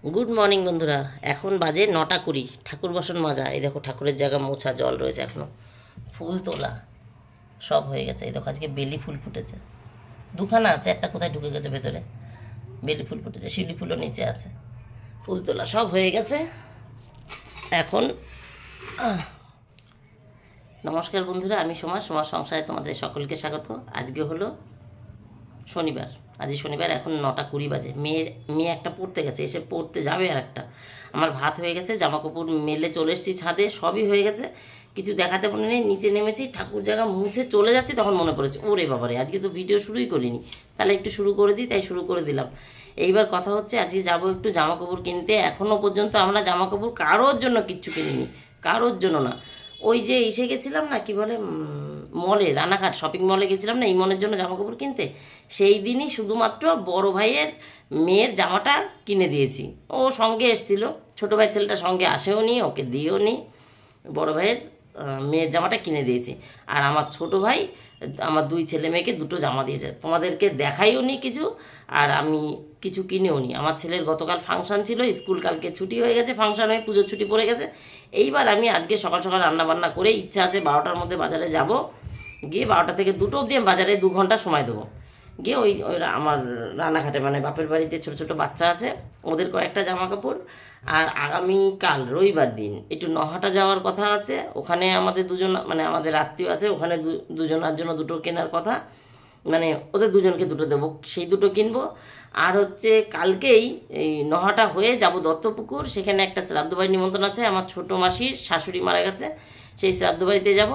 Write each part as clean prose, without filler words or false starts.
Good morning বন্ধুরা। এখন বাজে 9টা 20। ঠাকুর বাসন মাজা, এই দেখো ঠাকুরের জায়গা মোছা, জল রয়েছে এখনও, ফুল তোলা সব হয়ে গেছে। এই দেখো আজকে বেলি ফুল ফুটেছে, দুখানা আছে, একটা কোথায় ঢুকে গেছে ভেতরে। বেলি ফুল ফুটেছে, শিউলি ফুলও নিচে আছে, ফুল তোলা সব হয়ে গেছে এখন। নমস্কার বন্ধুরা, আমি সোমা সংসারে তোমাদের সকলকে স্বাগত। আজকে হলো শনিবার, আজ শনিবার, এখন 9টা 20 বাজে। মেয়ে একটা পড়তে গেছে, এসে পড়তে যাবে। আর একটা আমার ভাত হয়ে গেছে, জামা কাপড় মেলে চলে এসেছি ছাদে, সবই হয়ে গেছে, কিছু দেখাতে মনে নেই। নিচে নেমেছি, ঠাকুর জায়গা মুছে চলে যাচ্ছি, তখন মনে পড়েছে ওরে বাবারে আজকে তো ভিডিও শুরুই করিনি, তাহলে একটু শুরু করে দিই, তাই শুরু করে দিলাম। এইবার কথা হচ্ছে আজকে যাবো একটু জামা কাপড় কিনতে। এখনও পর্যন্ত আমরা জামা কাপড় কারোর জন্য কিচ্ছু কিনিনি, কারোর জন্য না। ওই যে এসে গেছিলাম না, কি বলে, মলে, রানাঘাট শপিং মলে গেছিলাম না ইমনের জন্য জামা কাপড় কিনতে। সেই দিনই শুধুমাত্র বড় ভাইয়ের মেয়ের জামাটা কিনে দিয়েছি। ও সঙ্গে এসেছিলো, ছোটো ভাই ছেলেটা সঙ্গে আসেও নি, ওকে দিয়েও নি। বড় ভাইয়ের মেয়ের জামাটা কিনে দিয়েছি। আর আমার ছোট ভাই আমার দুই ছেলে মেয়েকে দুটো জামা দিয়েছে, তোমাদেরকে দেখাইও নি কিছু, আর আমি কিছু কিনেও নি। আমার ছেলের গতকাল ফাংশান ছিল, স্কুল কালকে ছুটি হয়ে গেছে, ফাংশান হয়ে পুজোর ছুটি পড়ে গেছে। এইবার আমি আজকে সকাল সকাল রান্না বান্না করে, ইচ্ছা আছে 12টার মধ্যে বাজারে যাব, গিয়ে 12টা থেকে 2টো অবধি আমি বাজারে 2 ঘন্টা সময় দেবো। গিয়ে ওই আমার রান্নাঘাটে, মানে বাপের বাড়িতে ছোটো ছোটো বাচ্চা আছে, ওদের কয়েকটা জামা কাপড়। আর আগামীকাল রবিবার দিন একটু নহাটা যাওয়ার কথা আছে, ওখানে আমাদের দুজন, মানে আমাদের আত্মীয় আছে, ওখানে দুজনের জন্য দুটো কেনার কথা, মানে ওদের দুজনকে দুটো দেবো, সেই দুটো কিনবো। আর হচ্ছে কালকেই এই নহাটা হয়ে যাব দত্তপুকুর, সেখানে একটা শ্রাদ্ধ বাড়ির নিমন্ত্রণ আছে, আমার ছোটো মাসির শাশুড়ি মারা গেছে, সেই শ্রাদ্ধ বাড়িতে যাব।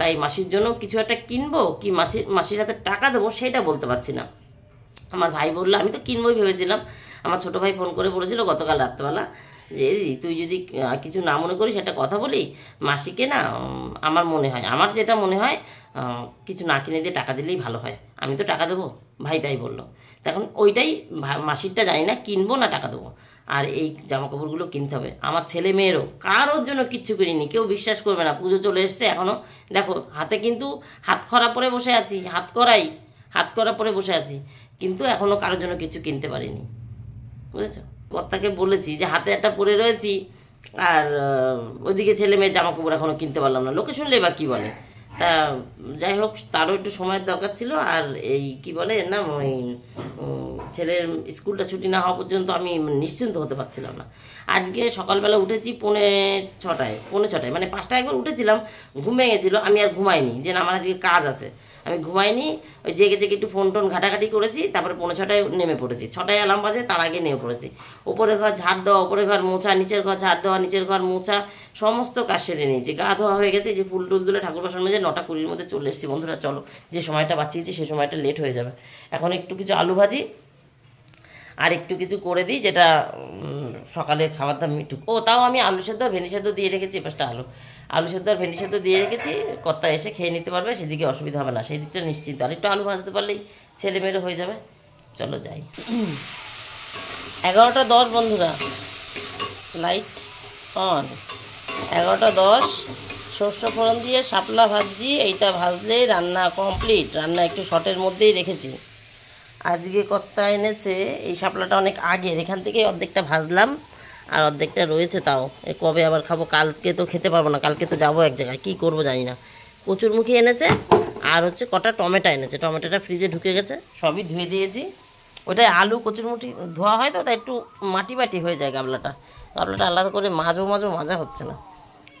তাই মাসির জন্য কিছু একটা কিনবো, কি মাসির হাতে টাকা দেবো সেটা বলতে পারছি না। আমার ভাই বললো, আমি তো কিনবোই ভেবেছিলাম, আমার ছোটো ভাই ফোন করে বলেছিল গতকাল রাত্রেবেলা যে তুই যদি কিছু না মনে করিস একটা কথা বলি, মাসিকে না, আমার মনে হয়, আমার যেটা মনে হয়, কিছু না কিনে দিয়ে টাকা দিলেই ভালো হয়। আমি তো টাকা দেবো, ভাই তাই বললো। তখন ওইটাই, মাসিরটা জানি না কিনবো না টাকা দেবো। আর এই জামা কাপড়গুলো কিনতে হবে আমার ছেলে মেয়েরও, কারোর জন্য কিচ্ছু কিনিনি। কেউ বিশ্বাস করবে না, পুজো চলে এসছে এখনও, দেখো হাতে কিন্তু হাত খরা পরে বসে আছি, হাত করা পরে বসে আছি, কিন্তু এখনও কারোর জন্য কিছু কিনতে পারিনি, বুঝেছো। কর্তাকে বলেছি যে হাতে একটা পরে রয়েছি, আর ওইদিকে ছেলে মেয়ের জামা কাপড় এখনও কিনতে পারলাম না, লোকে শুনলে বা কী বলে। তা যাই হোক, তারও একটু সময়ের দরকার ছিল। আর এই কি বলে এর নাম, ওই ছেলের স্কুলটা ছুটি না হওয়া পর্যন্ত আমি নিশ্চিন্ত হতে পারছিলাম না। আজকে সকালবেলা উঠেছি 6:45, মানে 5টায় একবার উঠেছিলাম, ঘুমে গেছিলো, আমি আর ঘুমাইনি, যে না আমার আজকে কাজ আছে, আমি ঘুমাইনি। ওই জেগে জেগে একটু ফোন টোন ঘাটাঘাটি করেছি, তারপরে 6:45 নেমে পড়েছি। 6টায় অ্যালার্ম বাজে, তার আগে নেমে পড়েছি। ওপরে ঘর ঝাড় দেওয়া, ওপরে ঘর মোছা, নিচের ঘর ঝাড় দেওয়া, নিচের ঘর মোছা, সমস্ত কাজ সেরে নিয়েছি। গা ধোয়া হয়ে গেছে, যে ফুল টুল তুলে ঠাকুর বাসন মেজে 9টা 20-র মধ্যে চলে এসেছি। বন্ধুরা চলো, যে সময়টা বাঁচিয়েছি সেই সময়টা লেট হয়ে যাবে। এখন একটু কিছু আলু ভাজি আর একটু কিছু করে দিই, যেটা সকালে খাবার দাম মিটুক। তাও আমি আলু সেদ্ধ আর ভেন্ডি সেদ্ধ দিয়ে রেখেছি, 5টা আলু সেদ্ধ আর ভেন্ডি সেদ্ধ দিয়ে রেখেছি, কর্তা এসে খেয়ে নিতে পারবে, সেদিকে অসুবিধা হবে না, সেই দিকটা নিশ্চিন্ত। আর একটু আলু ভাজতে পারলেই ছেলে মেয়েরও হয়ে যাবে। চলো যাই। 11টা 10 বন্ধুরা, লাইট অন। 11টা 10, সর্ষে ফোড়ন দিয়ে শাপলা ভাজছি, এইটা ভাজলেই রান্না কমপ্লিট। রান্না একটু শর্টের মধ্যেই রেখেছি। আজকে কর্তা এনেছে এই শাপলাটা অনেক আগের, এখান থেকে অর্ধেকটা ভাজলাম আর অর্ধেকটা রয়েছে, তাও কবে আবার খাবো, কালকে তো খেতে পারবো না, কালকে তো যাবো এক জায়গায়, কী করবো জানি না। কচুরমুখী এনেছে, আর হচ্ছে কটা টমেটো এনেছে, টমেটোটা ফ্রিজে ঢুকে গেছে, সবই ধুয়ে দিয়েছি। ওটাই আলু কচুরমুখী ধোয়া হয় তো, তাই একটু মাটি মাটি হয়ে যায় গাবলাটা আলাদা করে মাজা হচ্ছে না।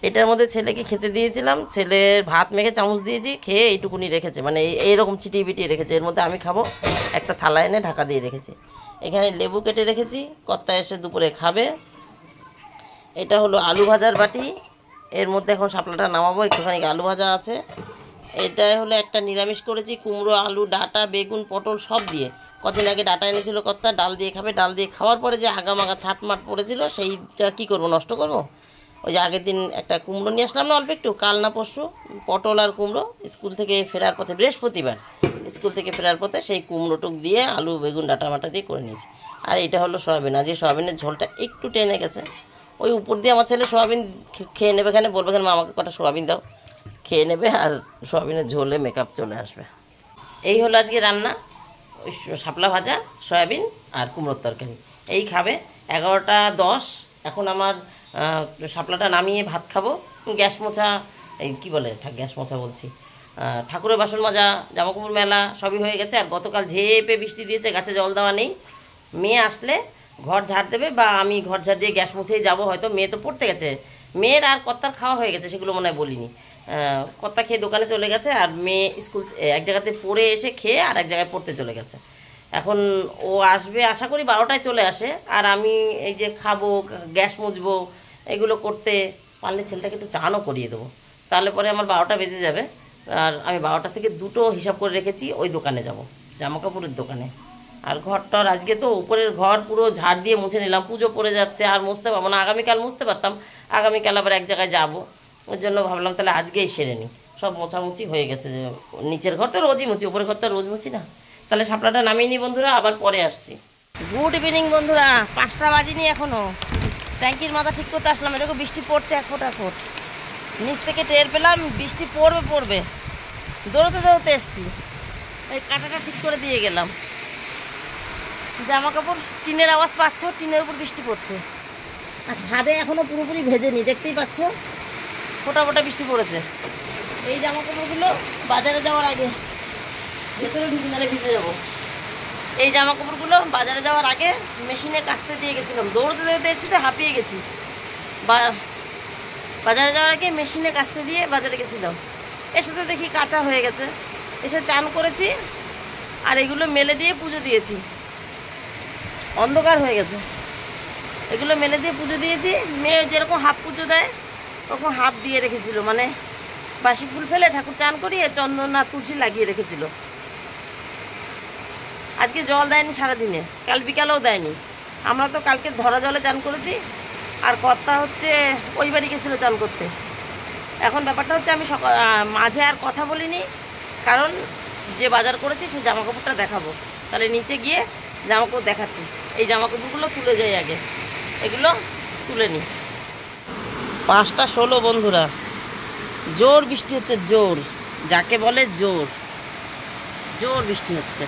এটার মধ্যে ছেলেকে খেতে দিয়েছিলাম, ছেলের ভাত মেখে চামচ দিয়েছি, খেয়ে এইটুকুনি রেখেছে, মানে এইরকম চিটিয়ে পিটিয়ে রেখেছে। এর মধ্যে আমি খাবো, একটা থালা এনে ঢাকা দিয়ে রেখেছি। এখানে লেবু কেটে রেখেছি, কর্তা এসে দুপুরে খাবে। এটা হলো আলু ভাজার বাটি, এর মধ্যে এখন শাপলাটা নামাবো, একটুখানি আলু ভাজা আছে। এটাই হলো একটা নিরামিষ করেছি, কুমড়ো, আলু, ডাঁটা, বেগুন, পটল সব দিয়ে। কদিন আগে ডাঁটা এনেছিল কর্তা, ডাল দিয়ে খাবে, ডাল দিয়ে খাওয়ার পরে যে আগামাগা ছাটমাট পড়েছিল, সেইটা কী করবো, নষ্ট করবো। ওই যে আগের দিন একটা কুমড়ো নিয়ে আসলাম না অল্প একটু, কাল না পরশু, পটল আর কুমড়ো, স্কুল থেকে ফেরার পথে, বৃহস্পতিবার স্কুল থেকে ফেরার পথে সেই কুমড়োটুক দিয়ে আলু বেগুন ডাঁটা মাটা দিয়ে করে নিয়েছি। আর এটা হলো সয়াবিন, আজকে সয়াবিনের ঝোলটা একটু টেনে গেছে। ওই উপর দিয়ে আমার ছেলে সয়াবিন খেয়ে নেবে, এখানে বলবে কেন মা আমাকে কটা সয়াবিন দাও, খেয়ে নেবে, আর সয়াবিনের ঝোলে মেকআপ চলে আসবে। এই হলো আজকে রান্না। ওই শাপলা ভাজা, সয়াবিন আর কুমড়োর তরকারি এই খাবে। 11টা 10। এখন আমার শাপলাটা নামিয়ে ভাত খাবো। গ্যাস মোছা, এই কী বলে গ্যাস মোছা বলছি, ঠাকুরের বাসন মাজা, জামাকাপড় মেলা সবই হয়ে গেছে। আর গতকাল ঝেপে বৃষ্টি দিয়েছে, গাছে জল দেওয়া নেই। মেয়ে আসলে ঘর ঝাড় দেবে বা আমি ঘর ঝাড় দিয়ে গ্যাস মুছেই যাবো হয়তো। মেয়ে তো পড়তে গেছে, মেয়ের আর কর্তার খাওয়া হয়ে গেছে, সেগুলো মনে হয় বলিনি। কর্তা খেয়ে দোকানে চলে গেছে, আর মেয়ে স্কুল এক জায়গাতে পড়ে এসে খেয়ে আর এক জায়গায় পড়তে চলে গেছে। এখন ও আসবে, আশা করি 12টায় চলে আসে। আর আমি এই যে খাবো, গ্যাস মুছবো, এগুলো করতে পারলে ছেলেটাকে একটু চানও করিয়ে দেবো, তাহলে পরে আমার 12টা বেজে যাবে। আর আমি 12টা থেকে 2টো হিসাব করে রেখেছি, ওই দোকানে যাব, জামাকাপড়ের দোকানে। আর ঘরটার আজকে তো উপরের ঘর পুরো ঝাড় দিয়ে মুছে নিলাম, পুজো পড়ে যাচ্ছে, আর মুছতে পারবো না। আগামীকাল মুছতে পারতাম, আগামীকাল আবার এক জায়গায় যাবো, ওই জন্য ভাবলাম তাহলে আজকেই সেরে নিই। সব মোছামুছি হয়ে গেছে, যে নিচের ঘর তো রোজই মুছি, উপরের ঘর তো রোজ মুছি না। তাহলে শাপলাটা নামিয়ে নিই বন্ধুরা, আবার পরে আসছি। গুড ইভিনিং বন্ধুরা, 5টা বাজিনি এখনও। ট্যাঙ্কির মাথা ঠিক করতে আসলাম, দেখো বৃষ্টি পড়ছে এক ফোঁটা ফোট। নিচ থেকে টের পেলাম বৃষ্টি পড়বে, দৌড়তে এসছি। এই কাঁটাটা ঠিক করে দিয়ে গেলাম। জামা কাপড় টিনের আওয়াজ পাচ্ছ, টিনের উপর বৃষ্টি পড়ছে। আর ছাদে এখনও পুরোপুরি ভেজেনি, দেখতেই পাচ্ছ ফোটা ফোটা বৃষ্টি পড়েছে। এই জামা কাপড়গুলো বাজারে যাওয়ার আগে, ভেতরে ঢুকে নালে ভিজে যাবো। এই জামা কাপড়গুলো বাজারে যাওয়ার আগে মেশিনে কাচতে দিয়ে গেছিলাম, দৌড়তে এসেছি তো হাঁপিয়ে গেছি। বাজারে যাওয়ার আগে মেশিনে কাচতে দিয়ে বাজারে গেছিলাম, এসে তো দেখি কাঁচা হয়ে গেছে। এসে চান করেছি, আর এগুলো মেলে দিয়ে পুজো দিয়েছি। অন্ধকার হয়ে গেছে, এগুলো মেলে দিয়ে পুজো দিয়েছি। মেয়ে যেরকম হাফ পুজো দেয় ওরকম হাফ দিয়ে রেখেছিল, মানে বাসি ফুল ফেলে ঠাকুর চান করিয়ে চন্দন আর তুলসী লাগিয়ে রেখেছিল। আজকে জল দেয়নি সারাদিনে, কাল বিকালেও দেয়নি। আমরা তো কালকে ধরা জলে চান করেছি, আর কর্তা হচ্ছে ওই বাড়ি গেছিলো চান করতে। এখন ব্যাপারটা হচ্ছে আমি মাঝে আর কথা বলিনি, কারণ যে বাজার করেছি সেই জামাকাপড়টা দেখাবো। তাহলে নিচে গিয়ে জামাকাপড় দেখাচ্ছি। এই জামাকাপড়গুলো তুলে যাই আগে, এগুলো তুলে নিই। 5টা 16 বন্ধুরা, জোর বৃষ্টি হচ্ছে, জোর যাকে বলে জোর বৃষ্টি হচ্ছে।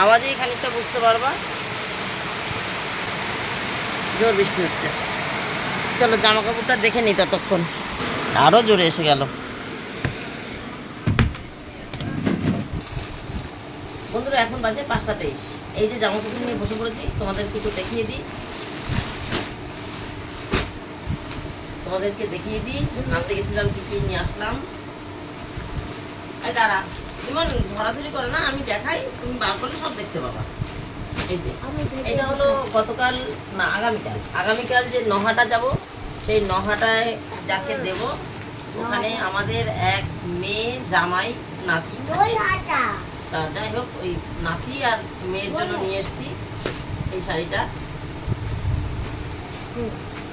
আওয়াজেই খানিকটা বুঝতে পারবা জোর বৃষ্টি হচ্ছে। চলো জামা কাপড়টা দেখে নিই ততক্ষণ। আরও জোরে এসে গেল বন্ধুরা। এখন বাজে 5টা 23। এই যে জামা কাপড় নিয়ে বসে পড়েছি, তোমাদের কিছু দেখিয়ে দিই, আনতে গেছিলাম কি কি নিয়ে আসলাম। দাঁড়া ইমন, ধরাধরি করে না, আমি দেখাই, তুমি বার করলে সব দেখতে পাবা। এই যে এটা হলো গতকাল না আগামীকাল যে নহাটা যাব, সেই নহাটায় যাকে দেব, ওখানে আমাদের এক মেয়ে জামাই নাতি, যাই হোক ওই নাতি আর মেয়ের জন্য নিয়ে এসছি এই শাড়িটা।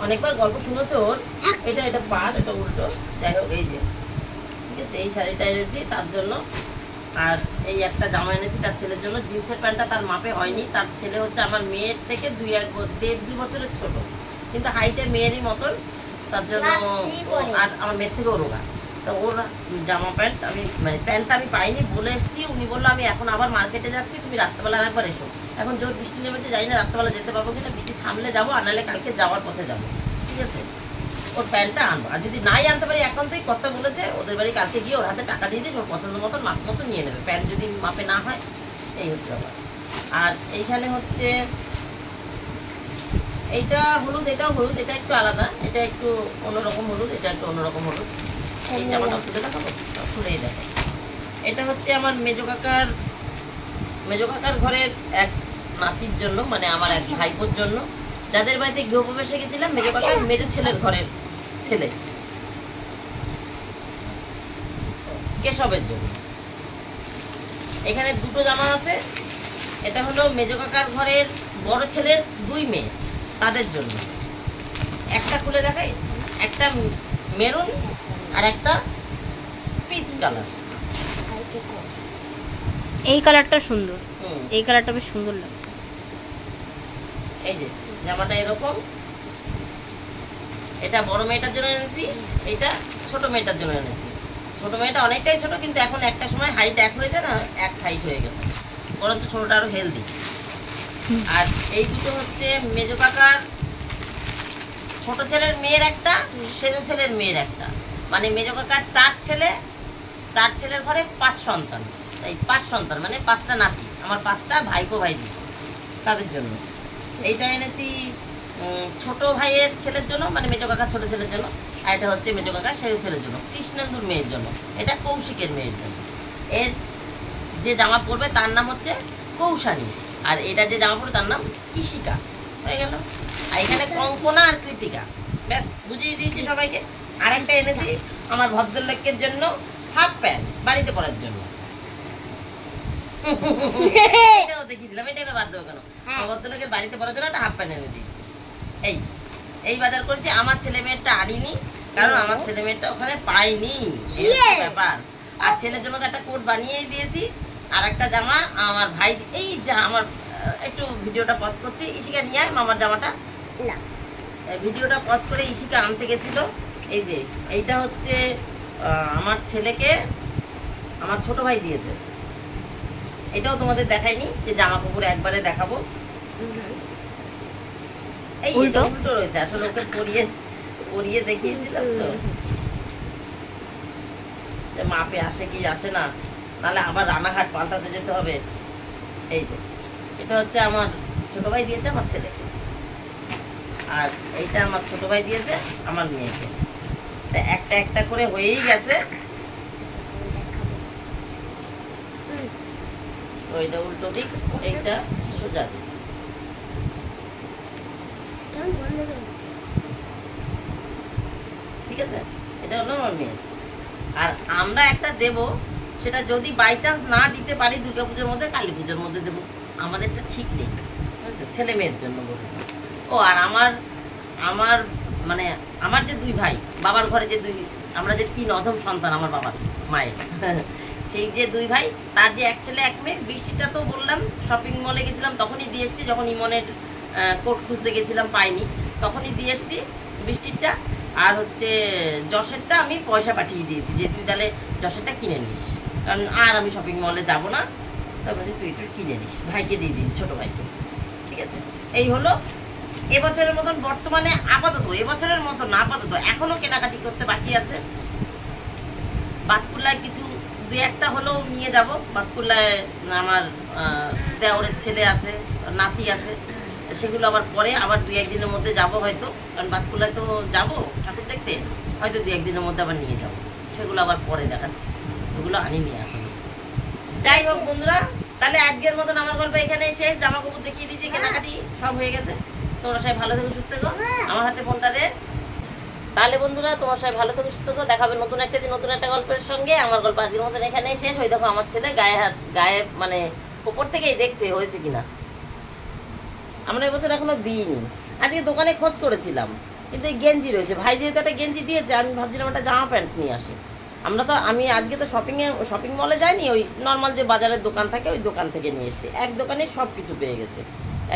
অনেকবার গল্প শুনেছো ওর, এটা পাট, এটা উল্টো, যাই হোক এই যে ঠিক আছে, এই শাড়িটা এনেছি তার জন্য। আর এই একটা জামা এনেছি তার ছেলের জন্য। জিন্সের প্যান্টটা তার মাপে হয়নি, তার ছেলে হচ্ছে আমার মেয়ের থেকে 1.5-2 বছরের ছোট, কিন্তু হাইটে মেয়েরই মতন, তার জন্য। আর আমার মেয়ের থেকেও রোগা, তো ওর জামা প্যান্ট আমি মানে প্যান্টটা আমি পাইনি, বলে এসেছি। উনি বললো আমি এখন আবার মার্কেটে যাচ্ছি, তুমি রাত্রেবেলা একবার এসো। এখন জোর বৃষ্টি নেমেছে, জানি না রাত্রেবেলা যেতে পারবো কিনা, বৃষ্টি থামলে যাবো, আর নাহলে কালকে যাওয়ার পথে যাবো, ঠিক আছে। ওর প্যান্টটা আনবো, আর যদি নাই আনতে পারি একান্তই কথা বলেছে ওদের বাড়ি কালকে গিয়ে ওর হাতে টাকা দিয়ে দিস, ওর পছন্দ মতন মাপ মতো নিয়ে নেবে, প্যান্ট যদি মাপে না হয়। এই হচ্ছে ব্যাপার। আর এইখানে হচ্ছে এইটা হলুদ, এটাও হলুদ, এটা একটু আলাদা, এটা একটু অন্যরকম হলুদ, এটা একটু অন্যরকম হলুদ। এই জামাটা খুলে দেখাবো, খুলেই দেখাই। এটা হচ্ছে আমার মেজো কাকার ঘরের এক নাতির জন্য, মানে আমার এক ভাইপোর জন্য, যাদের বাড়িতে গৃহপ্রবেশে গেছিলাম, মেজো কাকার মেজো ছেলের ঘরের ছেলে কেশবের জন্য। এখানে 2টো জামা আছে। এটা হলো মেজো কাকার ঘরের বড় ছেলের 2 মেয়ে, তাদের জন্য। একটা খুলে দেখাই, একটা মেরুন আর একটা পিচ কালার। এই কালারটা সুন্দর, এই কালারটা বেশ সুন্দর লাগছে। এই যে জামাটা এরকম, এটা বড় মেয়েটার জন্য এনেছি, এটা ছোট মেয়েটার জন্য এনেছি। ছোট মেয়েটা অনেকটাই ছোট, কিন্তু এখন একটা সময় হাইট এক হয়ে যায় না, এক হাইট হয়ে গেছে, বরঞ্চ ছোটটা আরো হেলদি। আর এই দুটো হচ্ছে মেজো কাকার ছোট ছেলের মেয়ের একটা, সেজো ছেলের মেয়ের একটা, মানে মেজো কাকার 4 ছেলে, 4 ছেলের ঘরে 5 সন্তান, এই 5 সন্তান মানে 5টা নাতি, আমার 5টা ভাইপো ভাইজি, তাদের জন্য। এইটা এনেছি ছোট ভাইয়ের ছেলের জন্য, মানে মেজো কাকার ছোট ছেলের জন্য, আর এটা হচ্ছে মেজো কাকার সেজো ছেলের জন্য, কৃষ্ণেন্দুর মেয়ের জন্য, এটা কৌশিকের মেয়ের জন্য। এর যে জামা পরবে তার নাম হচ্ছে কৌশানী, আর এটা যে জামা পরবে তার নাম কৃষিকা, হয়ে গেল। আর এখানে কঙ্কনা আর কৃতিকা, ব্যাস বুঝিয়ে দিয়েছি সবাইকে। আর একটা এনেছি আমার ভদ্রলোকের জন্য হাফ প্যান্ট, বাড়িতে পরার জন্য। এটাও দেখিয়ে দিলাম, এটা বাদ দেবো কেন, আমার ভদ্রলোকের বাড়িতে পরার জন্য একটা হাফ প্যান্ট এনে দিয়েছি। এই বাজার করছি। আমার ছেলে মেয়েরটা আনিনি, কারণ আমার ছেলে মেয়েরটা ওখানে পাইনি, ব্যাপার। আর ছেলের জন্য তো একটা কোট বানিয়েই দিয়েছি, আর একটা জামা আমার ভাই, এই যা আমার একটু ভিডিওটা পজ করছি, ইশিকা নিয়ে আয় মামার জামাটা, ভিডিওটা পজ করে ইশিকা আনতে গেছিল। এই যে এইটা হচ্ছে আমার ছেলেকে আমার ছোট ভাই দিয়েছে, এটাও তোমাদের দেখাইনি, যে জামা কাপড় একবারে দেখাবো। এই উল্টো রয়েছে, আসলে ওকে পরিয়ে দেখিয়েছিলাম তো, মাপে আসে কি আসে না, নাহলে আবার রানাঘাট পাল্টাতে যেতে হবে। এই যে এটা হচ্ছে আমার ছোট ভাই দিয়েছে আমার ছেলেকে, আর এইটা আমার ছোট ভাই দিয়েছে আমার মেয়েকে। একটা একটা করে হয়েই গেছে। ওইটা উল্টো দিক, এইটা সোজা দিক। ঠিক আছে, এটা হলো আমার মেয়ে। আর আমরা একটা দেব, সেটা যদি বাই চান্স না দিতে পারি দুর্গাপুজোর মধ্যে, কালী পুজোর মধ্যে দেবো, আমাদেরটা ঠিক নেই, বুঝছো, ছেলে মেয়ের জন্য বলে। ও আর আমার মানে আমার যে 2 ভাই, বাবার ঘরে যে আমরা যে 3 অধম সন্তান আমার বাবার মায়ের, সেই যে 2 ভাই, তার যে 1 ছেলে 1 মেয়ে। বৃষ্টিটা তো বললাম শপিং মলে গেছিলাম তখনই দিয়ে এসছি, যখন ইমনের কোট খুঁজতে গেছিলাম পাইনি, তখনই দিয়ে এসছি বৃষ্টিটা। আর হচ্ছে যশেরটা আমি পয়সা পাঠিয়ে দিয়েছি, যে তুই তাহলে যশেরটা কিনে নিস, কারণ আর আমি শপিং মলে যাবো না, তারপরে তুই একটু কিনে নিস, ভাইকে দিয়ে দিস, ছোটো ভাইকে। ঠিক আছে, এই হলো এবছরের মতন বর্তমানে আপাতত, এবছরের মতো না আপাতত, এখনো কেনাকাটি করতে বাকি আছে। বাতকুল্লায় কিছু 2-1টা হলেও নিয়ে যাব। বাতকুল্লায় আমার দেওরের ছেলে আছে, নাতি আছে, সেগুলো আবার পরে আবার 2-1 দিনের মধ্যে যাব হয়তো, কারণ বাতকুল্লায় তো যাব ঠাকুর দেখতে, হয়তো 2-1 দিনের মধ্যে আবার নিয়ে যাব, সেগুলো আবার পরে দেখাচ্ছি, ওগুলো আনিনি এখন। যাই হোক বন্ধুরা, তাহলে আজকের মতন আমার গল্প এখানে শেষ। জামা কাপড় দেখিয়ে দিয়েছি, কেনাকাটি সব হয়ে গেছে। তোমরা সবাই ভালো থেকো, সুস্থ থেকো, আমার হাতে ফোনটা দে। তাহলে বন্ধুরা, তোমার সবাই ভালো থেকো, সুস্থ থেকো, দেখাবে নতুন একটা দিন নতুন একটা গল্পের সঙ্গে। আমার গল্প আজকের মতন এখানেই শেষ। ওই দেখো আমার ছেলে গায়ে মানে উপর থেকেই দেখছে হয়েছে কিনা। আমরা এবছর এখনো দিইনি। আজকে দোকানে খোঁজ করেছিলাম, কিন্তু এই গেঞ্জি রয়েছে, ভাই যেহেতু একটা গেঞ্জি দিয়েছে, আমি ভাবছিলাম একটা জামা প্যান্ট নিয়ে আসি। আমি আজকে তো শপিং মলে যাইনি, ওই নর্মাল যে বাজারের দোকান থাকে ওই দোকান থেকে নিয়ে এসেছি। এক দোকানে সব কিছু পেয়ে গেছে,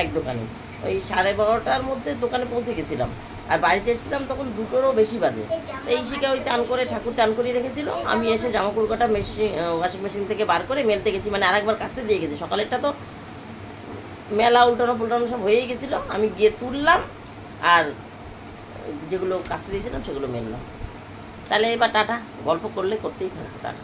এক দোকানে। ওই 12:30টার মধ্যে দোকানে পৌঁছে গেছিলাম, আর বাড়িতে এসেছিলাম তখন 2টোরও বেশি বাজে। এই শিখে ওই চান করে ঠাকুর চান করিয়ে রেখেছিল, আমি এসে জামা কাপড় কটা ওয়াশিং মেশিন থেকে বার করে মেলতে গেছি, মানে আরেকবার কাচতে দিয়ে গেছি। সকালেরটা তো মেলা উল্টানো পুল্টানো সব হয়েই গেছিলো, আমি গিয়ে তুললাম, আর যেগুলো কাচতে দিয়েছিলাম সেগুলো মেললাম। তাহলে এবার টাটা, গল্প করলে করতেই থাকবো, টাটা।